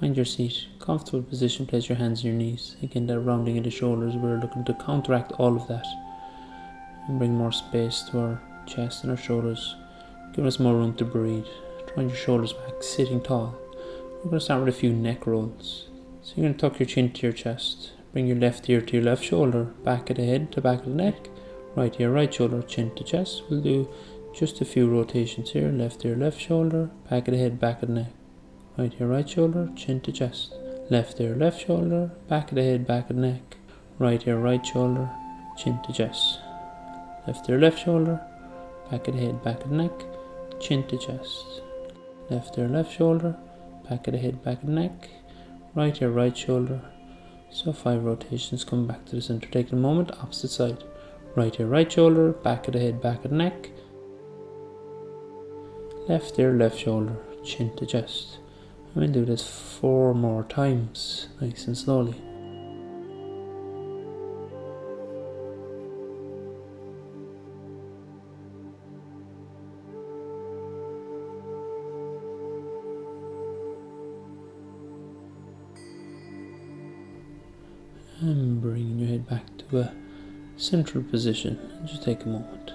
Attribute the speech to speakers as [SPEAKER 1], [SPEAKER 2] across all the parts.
[SPEAKER 1] Find your seat. Comfortable position, place your hands on your knees. Again, that rounding of the shoulders, we're looking to counteract all of that and bring more space to our chest and our shoulders, giving us more room to breathe. Drawing your shoulders back, sitting tall. We're going to start with a few neck rolls. So you're going to tuck your chin to your chest. Bring your left ear to your left shoulder, back of the head to back of the neck, right ear, right shoulder, chin to chest. We'll do just a few rotations here. Left ear, left shoulder, back of the head, back of the neck. Right ear, right shoulder, chin to chest. Left ear, left shoulder, back of the head, back of the neck. Right ear, right shoulder, chin to chest. Left ear, left shoulder, back of the head, back of the neck, chin to chest. Left ear, left shoulder, back of the head, back of the neck. Right ear, right shoulder. So 5 rotations. Come back to the center. Take a moment, opposite side. Right ear, right shoulder, back of the head, back of the neck. Left ear, left shoulder, chin to chest. I'm going to do this 4 more times, nice and slowly. And bringing your head back to a central position. And just take a moment.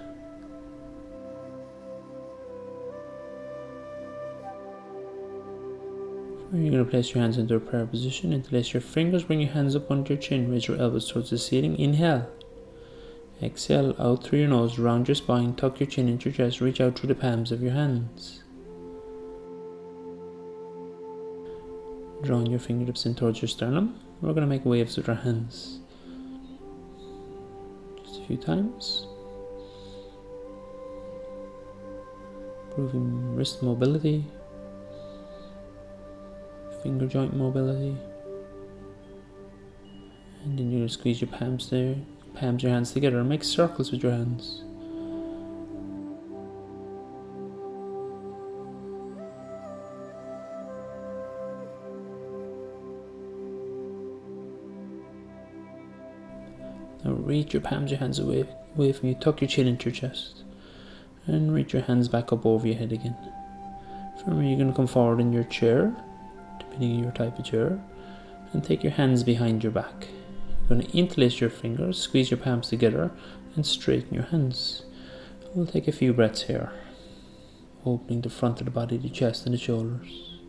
[SPEAKER 1] You're going to place your hands into a prayer position. Interlace your fingers, bring your hands up under your chin, raise your elbows towards the ceiling. Inhale. Exhale out through your nose, round your spine, tuck your chin into your chest, reach out through the palms of your hands. Drawing your fingertips in towards your sternum. We're going to make waves with our hands. Just a few times. Improving wrist mobility. Finger joint mobility. And then you're going to squeeze your palms there. Palms your hands together and make circles with your hands. Now reach your palms, your hands away from you. Tuck your chin into your chest. And reach your hands back up over your head again. From here you're going to come forward in your chair, depending on your type of chair. And take your hands behind your back. You're going to interlace your fingers, squeeze your palms together, and straighten your hands. We'll take a few breaths here. Opening the front of the body, the chest and the shoulders.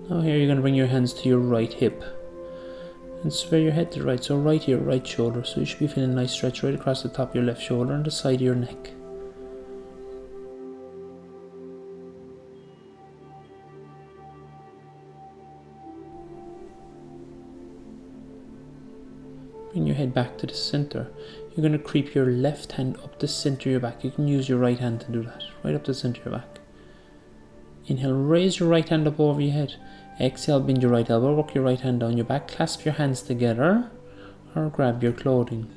[SPEAKER 1] Now here you're going to bring your hands to your right hip. And sway your head to the right, so right ear, right shoulder. So you should be feeling a nice stretch right across the top of your left shoulder and the side of your neck. Bring your head back to the center. You're going to creep your left hand up the center of your back. You can use your right hand to do that, right up the center of your back. Inhale, raise your right hand up over your head. Exhale, bend your right elbow, work your right hand down your back, clasp your hands together, or grab your clothing.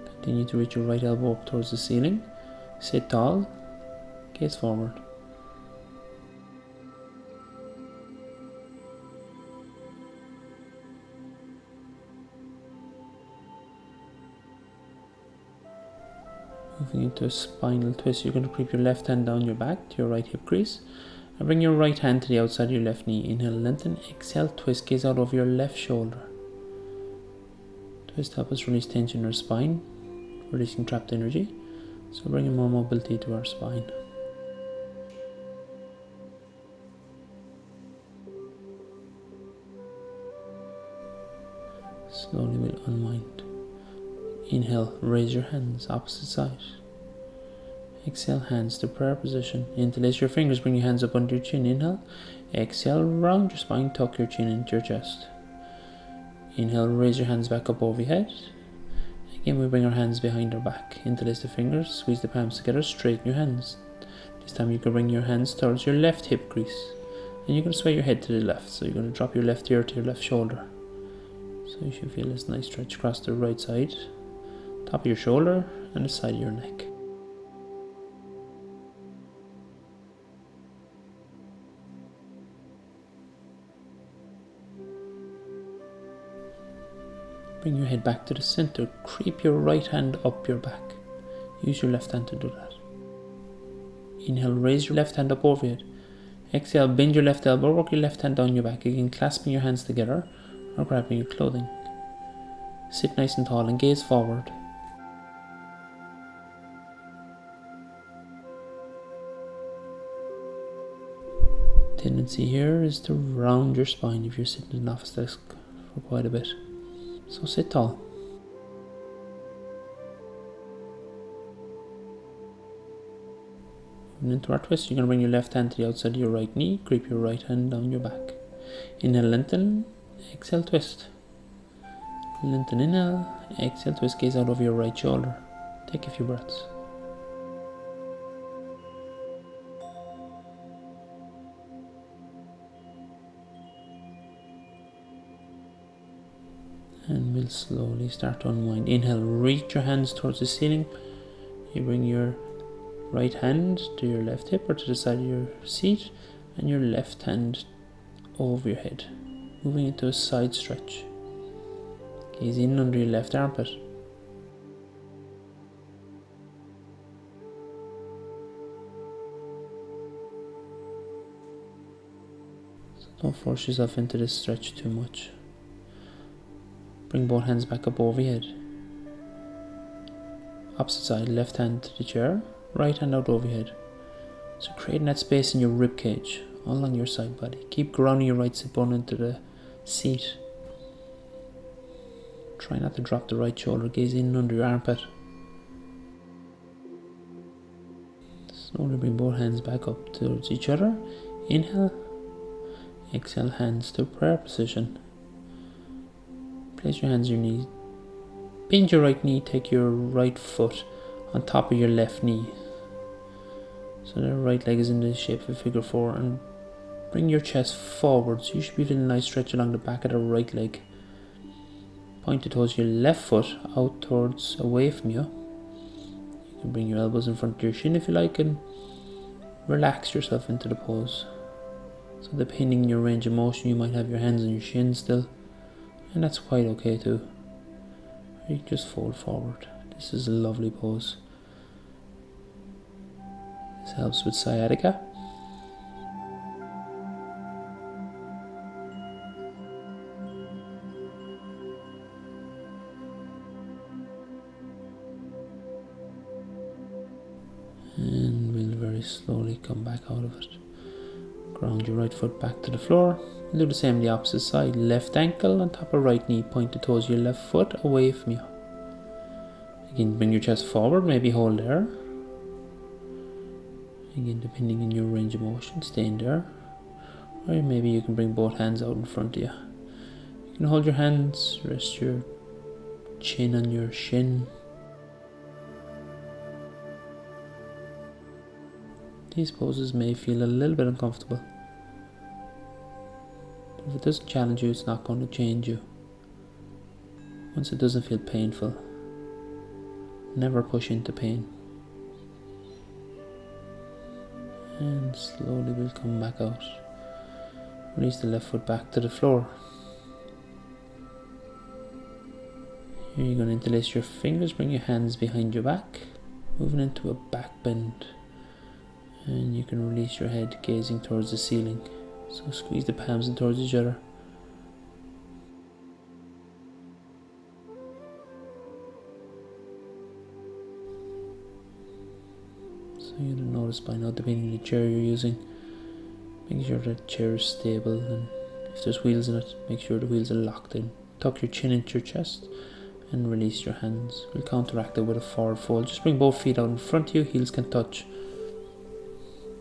[SPEAKER 1] Continue to reach your right elbow up towards the ceiling. Sit tall, gaze forward. Moving into a spinal twist, you're going to creep your left hand down your back to your right hip crease and bring your right hand to the outside of your left knee. Inhale, lengthen, exhale, twist, gaze out over your left shoulder. Twist helps us release tension in our spine, releasing trapped energy, so bringing more mobility to our spine. Slowly we'll unwind. Inhale, raise your hands, opposite side. Exhale, hands to prayer position. Interlace your fingers, bring your hands up under your chin. Inhale. Exhale, round your spine, tuck your chin into your chest. Inhale, raise your hands back up over your head. Again, we bring our hands behind our back. Interlace the fingers, squeeze the palms together, straighten your hands. This time you can bring your hands towards your left hip crease. And you're going to sway your head to the left. So you're going to drop your left ear to your left shoulder. So you should feel this nice stretch across the right side, top of your shoulder, and the side of your neck. Bring your head back to the center. Creep your right hand up your back. Use your left hand to do that. Inhale, raise your left hand up over your head. Exhale, bend your left elbow, work your left hand down your back. Again, clasping your hands together or grabbing your clothing. Sit nice and tall and gaze forward. Tendency here is to round your spine if you're sitting in an office desk for quite a bit. So sit tall. Moving into our twist, you're going to bring your left hand to the outside of your right knee, creep your right hand down your back. Inhale, lengthen, exhale, twist. Lengthen, inhale, exhale, twist, gaze out over your right shoulder. Take a few breaths. And we'll slowly start to unwind. Inhale, reach your hands towards the ceiling. You bring your right hand to your left hip or to the side of your seat, and your left hand over your head, moving into a side stretch. Gaze in under your left armpit. So don't force yourself into this stretch too much. Bring both hands back up over your head. Opposite side, left hand to the chair, right hand out over your head. So creating that space in your rib cage, all along your side body. Keep grounding your right sit bone into the seat. Try not to drop the right shoulder, gaze in under your armpit. Slowly bring both hands back up towards each other. Inhale, exhale, hands to prayer position. Place your hands on your knees. Bend your right knee, take your right foot on top of your left knee. So the right leg is in the shape of a figure 4, and bring your chest forward. So you should be feeling a nice stretch along the back of the right leg. Point the toes of your left foot out towards away from you. You can bring your elbows in front of your shin if you like and relax yourself into the pose. So depending on your range of motion, you might have your hands on your shin still, and that's quite okay too. Or you can just fold forward. This is a lovely pose. This helps with sciatica. And we'll very slowly come back out of it. Ground your right foot back to the floor. We'll do the same on the opposite side. Left ankle on top of right knee. Point the toes of your left foot away from you. Again, bring your chest forward. Maybe hold there. Again, depending on your range of motion, stay in there. Or maybe you can bring both hands out in front of you. You can hold your hands, rest your chin on your shin. These poses may feel a little bit uncomfortable. But if it doesn't challenge you, it's not going to change you. Once it doesn't feel painful, never push into pain. And slowly we'll come back out. Release the left foot back to the floor. Here you're going to interlace your fingers, bring your hands behind your back, moving into a back bend. And you can release your head, gazing towards the ceiling. So squeeze the palms in towards each other. So you'll notice by now, depending on the chair you're using, make sure that chair is stable, and if there's wheels in it, make sure the wheels are locked in. Tuck your chin into your chest and release your hands. We'll counteract it with a forward fold. Just bring both feet out in front of you, heels can touch.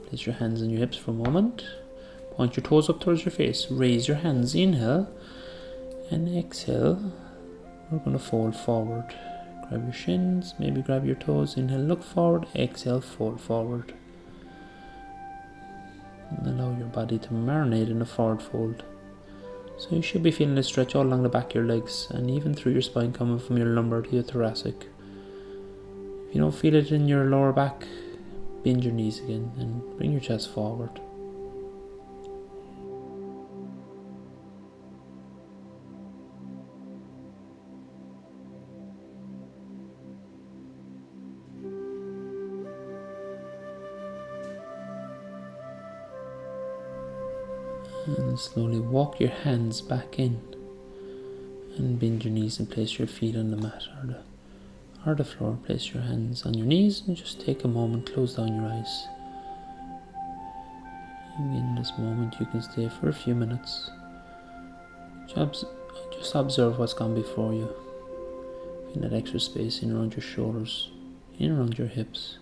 [SPEAKER 1] Place your hands on your hips for a moment. Point your toes up towards your face. Raise your hands, inhale, and exhale. We're going to fold forward. Grab your shins, maybe grab your toes. Inhale, look forward, exhale, fold forward. And allow your body to marinate in a forward fold. So you should be feeling a stretch all along the back of your legs and even through your spine, coming from your lumbar to your thoracic. If you don't feel it in your lower back, bend your knees again and bring your chest forward. And slowly walk your hands back in and bend your knees and place your feet on the mat or the floor. Place your hands on your knees and just take a moment, close down your eyes. In this moment you can stay for a few minutes. Just observe what's gone before you. In that extra space in around your shoulders, in around your hips.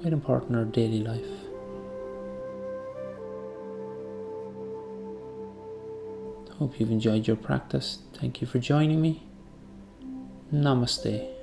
[SPEAKER 1] Quite important in our daily life. Hope you've enjoyed your practice. Thank you for joining me. Namaste.